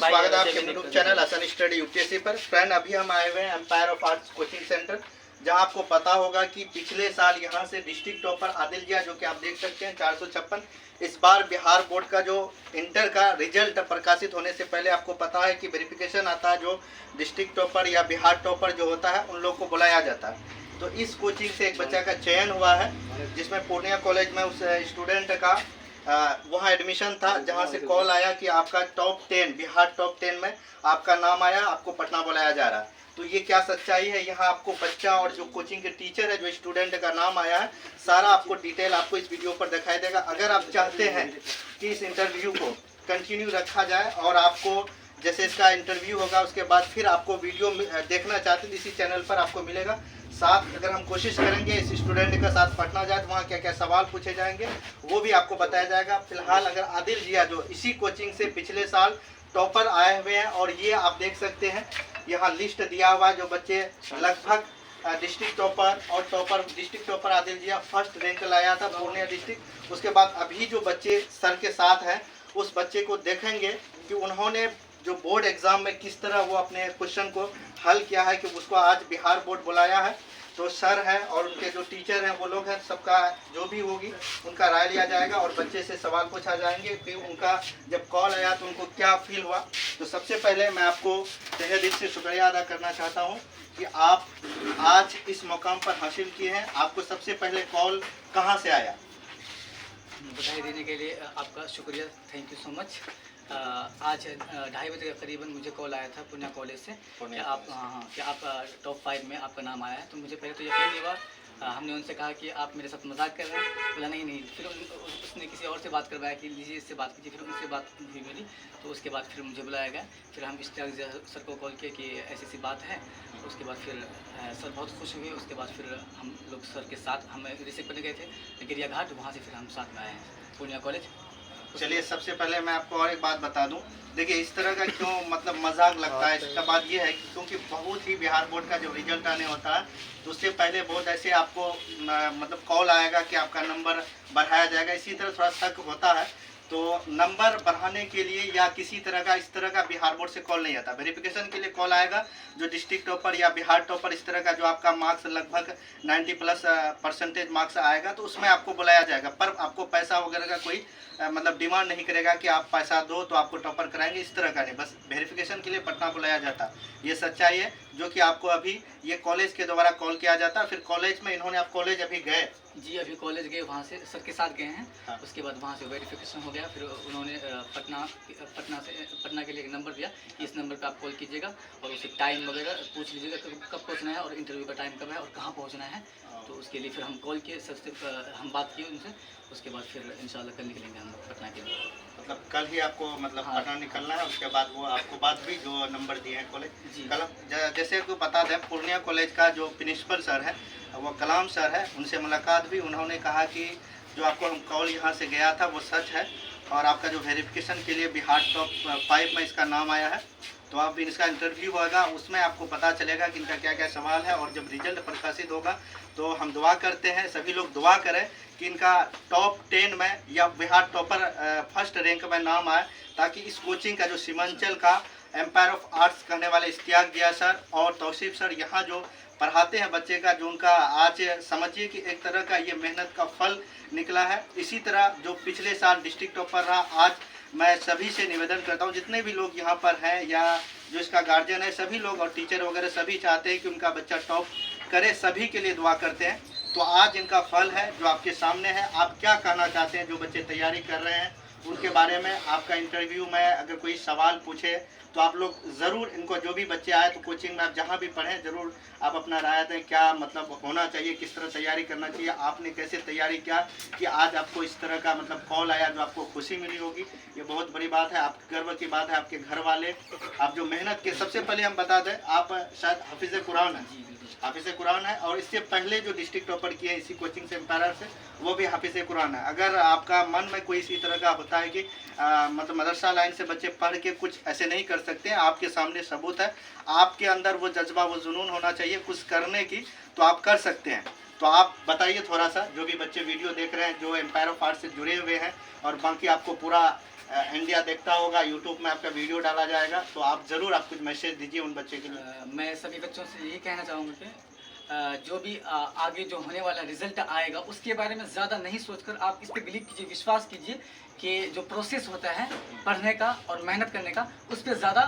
स्वागत है आपके YouTube channel Aasan study UPSC पर। फ्रेंड, अभी हम आए हुए हैं Empire of Arts coaching centre, जहां आपको पता होगा कि पिछले साल यहां से डिस्ट्रिक्ट टॉपर आदिल जिया, जो कि आप देख सकते हैं 456, इस बार बिहार बोर्ड का जो इंटर का रिजल्ट प्रकाशित होने से पहले आपको पता है कि वेरिफिकेशन आता है। जो डिस्ट्रिक्ट टॉपर या बिहार टॉपर जो होता है उन लोग को बुलाया जाता है। तो इस कोचिंग से एक बच्चा का चयन हुआ है, जिसमें पूर्णिया कॉलेज में उस स्टूडेंट का वहाँ एडमिशन था, जहाँ से कॉल आया कि आपका टॉप 10 बिहार टॉप 10 में आपका नाम आया, आपको पटना बुलाया जा रहा है। तो ये क्या सच्चाई है, यहाँ आपको बच्चा और जो कोचिंग के टीचर है, जो स्टूडेंट का नाम आया है, सारा आपको डिटेल आपको इस वीडियो पर दिखाई देगा। अगर आप चाहते हैं कि इस इंटरव्यू को कंटिन्यू रखा जाए और आपको जैसे इसका इंटरव्यू होगा उसके बाद फिर आपको वीडियो देखना चाहते हैं, इसी चैनल पर आपको मिलेगा। साथ अगर हम कोशिश करेंगे इस स्टूडेंट का साथ पटना जाए तो वहाँ क्या क्या सवाल पूछे जाएंगे वो भी आपको बताया जाएगा। फिलहाल अगर आदिल जिया जो इसी कोचिंग से पिछले साल टॉपर आए हुए हैं, और ये आप देख सकते हैं यहाँ लिस्ट दिया हुआ जो बच्चे लगभग डिस्ट्रिक्ट टॉपर और टॉपर डिस्ट्रिक्ट टॉपर आदिल जिया फर्स्ट रैंक लाया था पूर्णिया डिस्ट्रिक्ट। उसके बाद अभी जो बच्चे सर के साथ हैं उस बच्चे को देखेंगे कि उन्होंने जो बोर्ड एग्जाम में किस तरह वो अपने क्वेश्चन को हल किया है, कि उसको आज बिहार बोर्ड बुलाया है। तो सर है और उनके जो टीचर हैं वो लोग हैं, सबका जो भी होगी उनका राय लिया जाएगा और बच्चे से सवाल पूछा जाएंगे कि उनका जब कॉल आया तो उनको क्या फील हुआ। तो सबसे पहले मैं आपको तहे दिल से शुक्रिया अदा करना चाहता हूँ कि आप आज इस मुकाम पर हासिल किए हैं। आपको सबसे पहले कॉल कहाँ से आया? बधाई देने के लिए आपका शुक्रिया, थैंक यू सो मच। आज 2:30 बजे के करीबन मुझे कॉल आया था पूर्णिया कॉलेज से कि आप टॉप 5 में आपका नाम आया है। तो मुझे पहले तो यकीन नहीं हुआ। हमने उनसे कहा कि आप मेरे साथ मजाक कर रहे हैं, बोला नहीं। फिर उसने किसी और से बात करवाया कि लीजिए इससे बात कीजिए, फिर उनसे बात हुई मेरी। तो उसके बाद फिर मुझे बुलाया गया। फिर हम इश्तियाक सर को कॉल किए कि ऐसी ऐसी बात है। उसके बाद फिर सर बहुत खुश हुए। उसके बाद फिर हम लोग सर के साथ हम रिसीव करने गए थे गिरिया घाट, वहाँ से फिर हम साथ में आए हैं पूर्णिया कॉलेज। चलिए, सबसे पहले मैं आपको और एक बात बता दूं। देखिए, इस तरह का क्यों मतलब मजाक लगता है, इसका बात ये है कि क्योंकि बहुत ही बिहार बोर्ड का जो रिजल्ट आने होता है तो उससे पहले बहुत ऐसे आपको मतलब कॉल आएगा कि आपका नंबर बढ़ाया जाएगा। इसी तरह थोड़ा शक होता है। तो नंबर बढ़ाने के लिए या किसी तरह का इस तरह का बिहार बोर्ड से कॉल नहीं आता। वेरिफिकेशन के लिए कॉल आएगा। जो डिस्ट्रिक्ट टॉपर या बिहार टॉपर इस तरह का जो आपका मार्क्स लगभग 90+ % मार्क्स आएगा तो उसमें आपको बुलाया जाएगा। पर आपको पैसा वगैरह का कोई मतलब डिमांड नहीं करेगा कि आप पैसा दो तो आपको टॉपर कराएंगे, इस तरह का नहीं। बस वेरिफिकेशन के लिए पटना बुलाया जाता। ये सच्चाई है जो कि आपको अभी ये कॉलेज के द्वारा कॉल किया जाता। फिर कॉलेज में इन्होंने, आप कॉलेज अभी गए? जी, अभी कॉलेज गए, वहाँ से सर के साथ गए हैं। हाँ। उसके बाद वहाँ से वेरिफिकेशन हो गया। फिर उन्होंने पटना के लिए एक नंबर दिया कि इस नंबर पे आप कॉल कीजिएगा और उससे टाइम वगैरह पूछ लीजिएगा तो कब पहुँचना है और इंटरव्यू का टाइम कब है और कहाँ पहुँचना है। तो उसके लिए फिर हम कॉल किए, सर से हम बात किए उनसे। उसके बाद फिर इंशाल्लाह कल निकलेंगे हम पटना के लिए। मतलब कल ही आपको मतलब हाँ। पटना निकलना है। उसके बाद वो आपको बात भी जो नंबर दिए हैं कॉलेज जी। कल जैसे को बता दें, पूर्णिया कॉलेज का जो प्रिंसिपल सर है वो कलाम सर है, उनसे मुलाकात भी। उन्होंने कहा कि जो आपको कॉल यहाँ से गया था वो सच है और आपका जो वेरिफिकेशन के लिए बिहार टॉप 5 में इसका नाम आया है। तो अब इसका इंटरव्यू होगा, उसमें आपको पता चलेगा कि इनका क्या क्या सवाल है। और जब रिजल्ट प्रकाशित होगा तो हम दुआ करते हैं, सभी लोग दुआ करें कि इनका टॉप 10 में या बिहार टॉपर फर्स्ट रैंक में नाम आए, ताकि इस कोचिंग का जो सीमांचल का एम्पायर ऑफ आर्ट्स कहने वाले इश्तियाक जिया सर और तौसीफ सर यहाँ जो पढ़ाते हैं बच्चे का, जो उनका आज समझिए कि एक तरह का ये मेहनत का फल निकला है। इसी तरह जो पिछले साल डिस्ट्रिक्ट टॉपर रहा, आज मैं सभी से निवेदन करता हूँ, जितने भी लोग यहाँ पर हैं या जो इसका गार्जियन है, सभी लोग और टीचर वगैरह सभी चाहते हैं कि उनका बच्चा टॉप करे, सभी के लिए दुआ करते हैं। तो आज इनका फल है जो आपके सामने है। आप क्या कहना चाहते हैं जो बच्चे तैयारी कर रहे हैं उनके बारे में? आपका इंटरव्यू में अगर कोई सवाल पूछे तो आप लोग ज़रूर इनको, जो भी बच्चे आए तो कोचिंग में आप जहाँ भी पढ़ें ज़रूर आप अपना राय दें, क्या मतलब होना चाहिए, किस तरह तैयारी करना चाहिए, आपने कैसे तैयारी किया कि आज आपको इस तरह का मतलब कॉल आया जो आपको खुशी मिली होगी। ये बहुत बड़ी बात है, आपके गर्व की बात है। आपके घर वाले, आप जो मेहनत के, सबसे पहले हम बता दें आप शायद हाफिज़ कुरान है, हाफिज़ कुरान है, और इससे पहले जो डिस्ट्रिक्ट टॉपर किए इसी कोचिंग से एम्पायर से, वो भी हाफिज़ कुरान है। अगर आपका मन में कोई इसी तरह का होता है कि मतलब मदरसा लाइन से बच्चे पढ़ के कुछ ऐसे नहीं कर सकते हैं, आपके सामने सबूत है। आपके अंदर वो जज्बा, वो जुनून होना चाहिए कुछ करने की, तो आप कर सकते हैं। तो आप बताइए थोड़ा सा, जो भी बच्चे वीडियो देख रहे हैं जो एम्पायर ऑफ आर्ट्स से जुड़े हुए हैं और बाकी आपको पूरा इंडिया देखता होगा, यूट्यूब में आपका वीडियो डाला जाएगा, तो आप ज़रूर आप कुछ मैसेज दीजिए उन बच्चे के लिए। मैं सभी बच्चों से यही कहना चाहूँगा कि जो भी आगे जो होने वाला रिजल्ट आएगा उसके बारे में ज़्यादा नहीं सोचकर आप इस पर बिलीव कीजिए, विश्वास कीजिए कि जो प्रोसेस होता है पढ़ने का और मेहनत करने का, उस पर ज़्यादा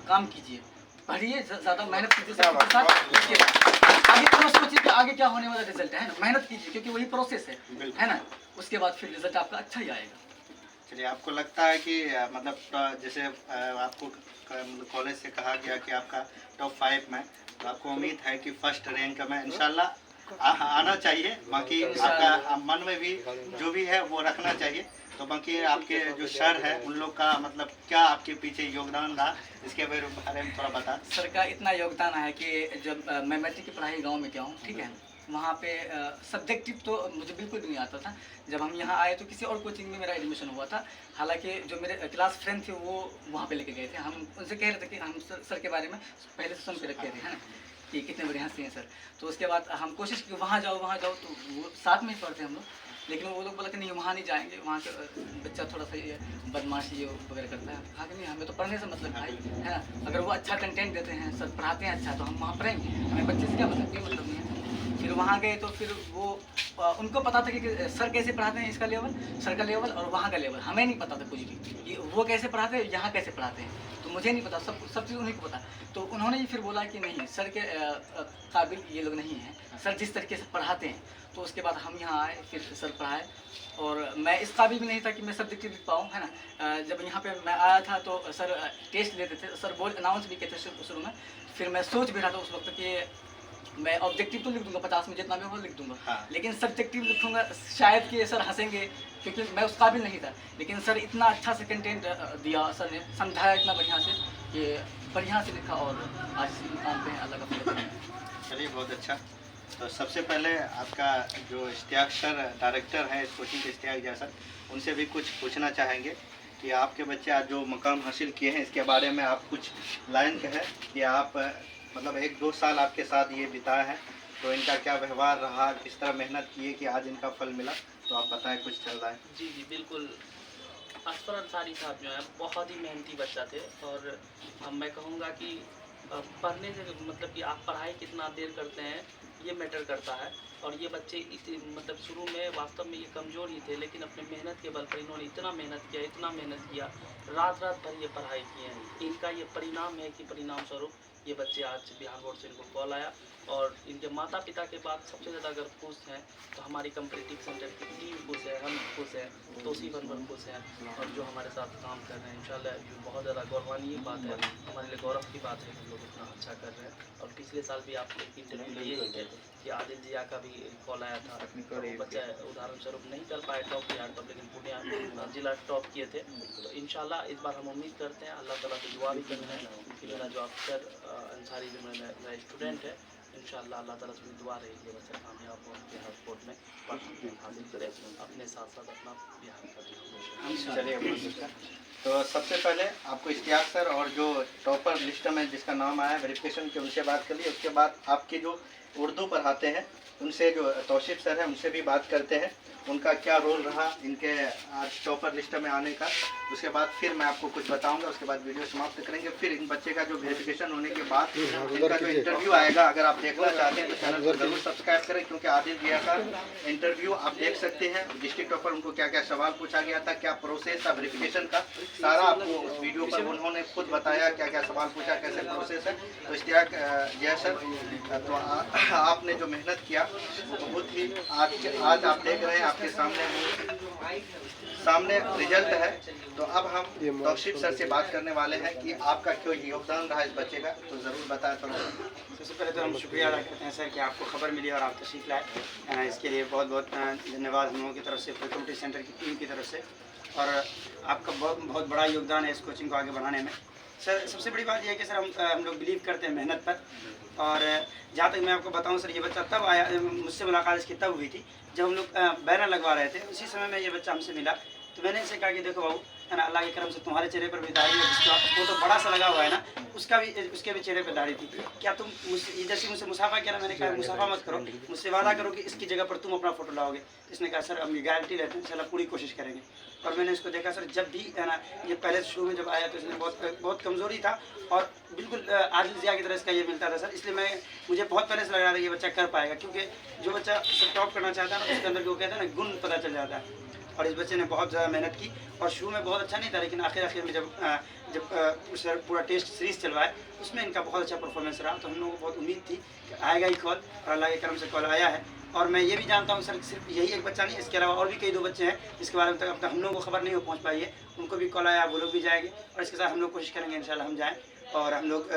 काम कीजिए, पढ़िए, ज़्यादा मेहनत कीजिए सबके साथ। उसके बाद आगे थोड़ा सोचिए कि आगे क्या होने वाला रिजल्ट है ना, मेहनत कीजिए क्योंकि वही प्रोसेस है ना, उसके बाद फिर रिजल्ट आपका अच्छा ही आएगा। चलिए, आपको लगता है कि मतलब जैसे आपको कॉलेज से कहा गया कि आपका टॉप 5 में, तो आपको उम्मीद है कि फर्स्ट रैंक में इंशाल्लाह आना चाहिए। बाकी आपका मन में भी जो भी है वो रखना चाहिए। तो बाकी आपके जो सर है उन लोग का मतलब क्या आपके पीछे योगदान रहा, इसके बारे में थोड़ा बता। सर का इतना योगदान है कि जब मैं मैट्रिक की पढ़ाई गाँव में किया हूँ, ठीक है, वहाँ पे सब्जेक्टिव तो मुझे बिल्कुल भी नहीं आता था। जब हम यहाँ आए तो किसी और कोचिंग में मेरा एडमिशन हुआ था। हालांकि जो मेरे क्लास फ्रेंड थे वो वहाँ पे लेके गए थे। हम उनसे कह रहे थे कि हम सर के बारे में पहले से सुन के रखे थे, है ना, कि कितने बढ़िया से हैं सर। तो उसके बाद हम कोशिश की वहाँ जाओ, तो वो साथ में ही पढ़ते हम लोग, लेकिन वो लोग बोला कि नहीं वहाँ नहीं जाएंगे, वहाँ के बच्चा थोड़ा सा ये बदमाशी ये वगैरह करता है। कहा कि नहीं, हमें तो पढ़ने से मतलब भाई, है ना, अगर वो अच्छा कंटेंट देते हैं, सर पढ़ाते हैं अच्छा, तो हम वहाँ पढ़ेंगे, हमें बच्चे से क्या मतलब, कोई मतलब नहीं है। फिर वहाँ गए तो फिर वो उनको पता था कि सर कैसे पढ़ाते हैं, इसका लेवल, सर का लेवल और वहाँ का लेवल, हमें नहीं पता था कुछ भी कि वो कैसे पढ़ाते हैं, यहाँ कैसे पढ़ाते हैं, तो मुझे नहीं पता, सब चीज़ उन्हीं को पता। तो उन्होंने ही फिर बोला कि नहीं, सर के काबिल ये लोग नहीं हैं, सर जिस तरीके से पढ़ाते हैं। तो उसके बाद हम यहाँ आए, फिर सर पढ़ाए, और मैं इस काबिल भी नहीं था कि मैं सब्जेक्टिव लिख पाऊँ, है ना। जब यहाँ पे मैं आया था तो सर टेस्ट लेते थे, सर बोल अनाउंस भी कहते शुरू में। फिर मैं सोच भी रहा था उस वक्त कि मैं ऑब्जेक्टिव तो लिख दूंगा, 50 में जितना भी होगा लिख दूंगा, हाँ। लेकिन सब्जेक्टिव लिखूंगा शायद कि सर हंसेंगे, क्योंकि मैं उस काबिल नहीं था। लेकिन सर इतना अच्छा से कंटेंट दिया, सर ने समझाया इतना बढ़िया से कि बढ़िया से लिखा, और आज इस मुकाम पे अल्लाह का फजल है। चलिए, बहुत अच्छा। तो सबसे पहले आपका जो इश्तियाक सर डायरेक्टर हैं इस कोचिंग के, इश्तियाक जा सर, उनसे भी कुछ पूछना चाहेंगे कि आपके बच्चे आज जो मुकाम हासिल किए हैं इसके बारे में आप कुछ लाइन कहें कि आप मतलब 1-2 साल आपके साथ ये बिताया है, तो इनका क्या व्यवहार रहा, किस तरह मेहनत किए कि आज इनका फल मिला, तो आप बताएं कुछ चल रहा है। जी बिल्कुल। असफर अंसारी साहब जो है बहुत ही मेहनती बच्चा थे, और मैं कहूँगा कि पढ़ने से मतलब कि आप पढ़ाई कितना देर करते हैं ये मैटर करता है। और ये बच्चे मतलब शुरू में वास्तव में ये कमज़ोर ही थे, लेकिन अपने मेहनत के बल पर इन्होंने इतना मेहनत किया, रात भर ये पढ़ाई किए हैं। इनका ये परिणाम है कि परिणाम स्वरूप ये बच्चे आज बिहार बोर्ड से इनको कॉल आया, और इनके माता पिता के बाद सबसे ज़्यादा अगर खुश हैं तो हमारी कम्पटिटिव सेंटर की टीम खुश है, हम खुश हैं, तोसीफ अनवर खुश हैं, और जो हमारे साथ काम कर रहे हैं। इंशाल्लाह ये बहुत ज़्यादा गौरवान्वित बात है, हमारे लिए गौरव की बात है कि हम लोग इतना अच्छा कर रहे हैं। और पिछले साल भी आप एक इंटरव्यू लिए ही थे कि आदिल जिया का भी कॉल आया था, वो बच्चा उदाहरण स्वरूप नहीं कर पाए टॉप बिहार तब, लेकिन पूर्णिया जिला टॉप किए थे। तो इंशाल्लाह इस बार हम उम्मीद करते हैं, अल्लाह ताला से दुआ भी कर रहे हैं कि मेरा जो अफसर अंसारी जो मेरा स्टूडेंट है, इंशाल्लाह अल्लाह ताला से दुआ रहेगी कि बच्चा कामयाब हो, बिहार बोर्ड में पढ़ाई हासिल करे, अपने साथ साथ अपना बिहार का भी। चलिए, तो सबसे पहले आपको इश्तियाक सर और जो टॉपर लिस्ट में जिसका नाम आया वेरिफिकेशन की, उनसे बात कर ली। उसके बाद आपके जो उर्दू पढ़ाते हैं उनसे, जो तौसीफ सर हैं, उनसे भी बात करते हैं, उनका क्या रोल रहा इनके आज टॉपर लिस्ट में आने का। उसके बाद फिर मैं आपको कुछ बताऊंगा, उसके बाद वीडियो समाप्त करेंगे। फिर इन बच्चे का जो वेरिफिकेशन होने के बाद इनका जो इंटरव्यू आएगा, अगर आप देखना चाहते हैं तो चैनल को जरूर सब्सक्राइब करें, क्योंकि आदिल जिया का इंटरव्यू आप देख सकते हैं। डिस्ट्रिक्ट टॉपर उनको क्या क्या सवाल पूछा गया था, क्या प्रोसेस था वेरिफिकेशन का, सारा आपको वीडियो पर उन्होंने खुद बताया क्या क्या सवाल पूछा, कैसे प्रोसेस है। तो इश्तियाक जिया सर, तो आपने जो मेहनत किया वो बहुत ही आज आप देख रहे हैं, आपके सामने रिजल्ट है। तो अब हम तौसीफ सर से बात करने वाले हैं कि आपका क्यों योगदान रहा इस बच्चे का, तो ज़रूर बताएं थोड़ा। सबसे पहले तो हम शुक्रिया अदा करते हैं सर कि आपको खबर मिली और आप तशरीफ लाए, इसके लिए बहुत बहुत धन्यवाद हम लोगों की तरफ से, कम्युनिटी सेंटर की टीम की तरफ से। और आपका बहुत बड़ा योगदान है इस कोचिंग को आगे बढ़ाने में। सर सबसे बड़ी बात यह है कि सर हम लोग बिलीव करते हैं मेहनत पर। और जहाँ तक मैं आपको बताऊं सर, ये बच्चा तब आया, मुझसे मुलाकात इसकी तब हुई थी जब हम लोग बैनर लगवा रहे थे। उसी समय में ये बच्चा हमसे मिला, तो मैंने इसे कहा कि देखो बाबू, है ना, अल्लाह के करम से तुम्हारे चेहरे पर भी दाढ़ी है, जिसका फोटो बड़ा सा लगा हुआ है ना, उसका भी उसके भी चेहरे पर दाढ़ी थी। क्या तुम जैसे मुझसे मुसाफा किया ना, मैंने कहा मुसाफा मत करो, मुझसे वादा करो कि इसकी जगह पर तुम अपना फोटो लाओगे। इसने कहा सर हम गारंटी लेते हैं, इंशाल्लाह पूरी कोशिश करेंगे। और मैंने इसको देखा सर, जब भी है ना, ये पहले शुरू में जब आया तो इसने बहुत कमज़ोरी था और बिल्कुल आदिल जिया की तरह इसका ये मिलता था सर। इसलिए मुझे बहुत पहले से लग रहा था ये बच्चा कर पाएगा, क्योंकि जो बच्चा टॉप करना चाहता है ना, उसके अंदर जो कहते हैं ना गुण पता चल जाता है। और इस बच्चे ने बहुत ज़्यादा मेहनत की और शुरू में बहुत अच्छा नहीं था, लेकिन आखिर में जब सर पूरा टेस्ट सीरीज़ चलवाए उसमें इनका बहुत अच्छा परफॉर्मेंस रहा। तो हम लोगों को बहुत उम्मीद थी कि आएगा ही कॉल, और अल्लाह के करम से कॉल आया है। और मैं ये भी जानता हूँ सर, सिर्फ यही एक बच्चा नहीं, इसके अलावा और भी कई 2 बच्चे हैं जिसके बारे में तक अब तक हम लोगों को खबर नहीं हो पहुँच पाई है। उनको भी कॉल आया, वो लोग भी जाएंगे और इसके साथ हम लोग कोशिश करेंगे इंशाल्लाह हम जाएँ। और हम लोग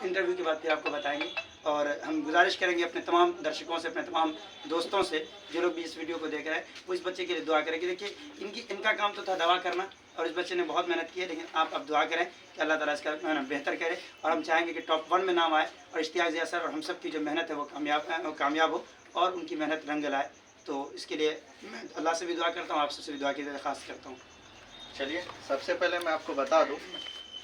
इंटरव्यू के बाद फिर आपको बताएंगे। और हम गुजारिश करेंगे अपने तमाम दर्शकों से, अपने तमाम दोस्तों से, जो लोग भी इस वीडियो को देख रहे हैं, वो इस बच्चे के लिए दुआ करें कि देखिए इनका काम तो था दवा करना, और इस बच्चे ने बहुत मेहनत की है। लेकिन आप अब दुआ करें कि अल्लाह ताला इसका बेहतर करे। और हम चाहेंगे कि टॉप 1 में नाम आए और इश्तियाक ज़िया सर और हम सब की जो मेहनत है वो कामयाब हो और उनकी मेहनत रंग लाए। तो इसके लिए मैं अल्लाह से भी दुआ करता हूँ, आप सबसे भी दुआ की दरख्वास्त करता हूँ। चलिए, सबसे पहले मैं आपको बता दूं,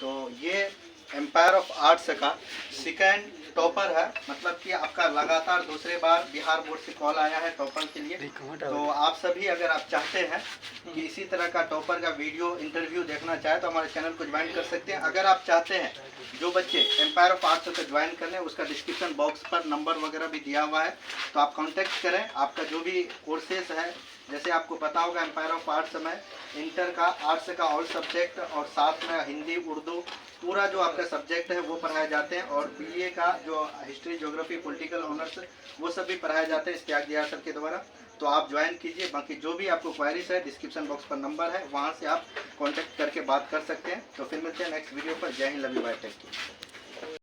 तो ये एम्पायर ऑफ आर्ट्स का सेकंड टॉपर है, मतलब कि आपका लगातार दूसरे बार बिहार बोर्ड से कॉल आया है टॉपर के लिए। तो आप सभी अगर आप चाहते हैं कि इसी तरह का टॉपर का वीडियो इंटरव्यू देखना चाहे तो हमारे चैनल को ज्वाइन कर सकते हैं। अगर आप चाहते हैं जो बच्चे एम्पायर ऑफ आर्ट्स को ज्वाइन कर लें, उसका डिस्क्रिप्शन बॉक्स पर नंबर वगैरह भी दिया हुआ है, तो आप कांटेक्ट करें। आपका जो भी कोर्सेस है, जैसे आपको पता होगा एम्पायर ऑफ आर्ट्स में इंटर का आर्ट्स का ऑल सब्जेक्ट और साथ में हिंदी उर्दू पूरा जो आपका सब्जेक्ट है वो पढ़ाए जाते हैं। और बीए का जो हिस्ट्री ज्योग्राफी पॉलिटिकल ऑनर्स वो सब भी पढ़ाए जाते हैं इश्तियाक ज़िया सर के द्वारा। तो आप ज्वाइन कीजिए। बाकी जो भी आपको क्वायरीज है, डिस्क्रिप्शन बॉक्स पर नंबर है, वहाँ से आप कॉन्टेक्ट करके बात कर सकते हैं। तो फिर मिलते हैं नेक्स्ट वीडियो पर। जय हिंद, love you, bye, take care.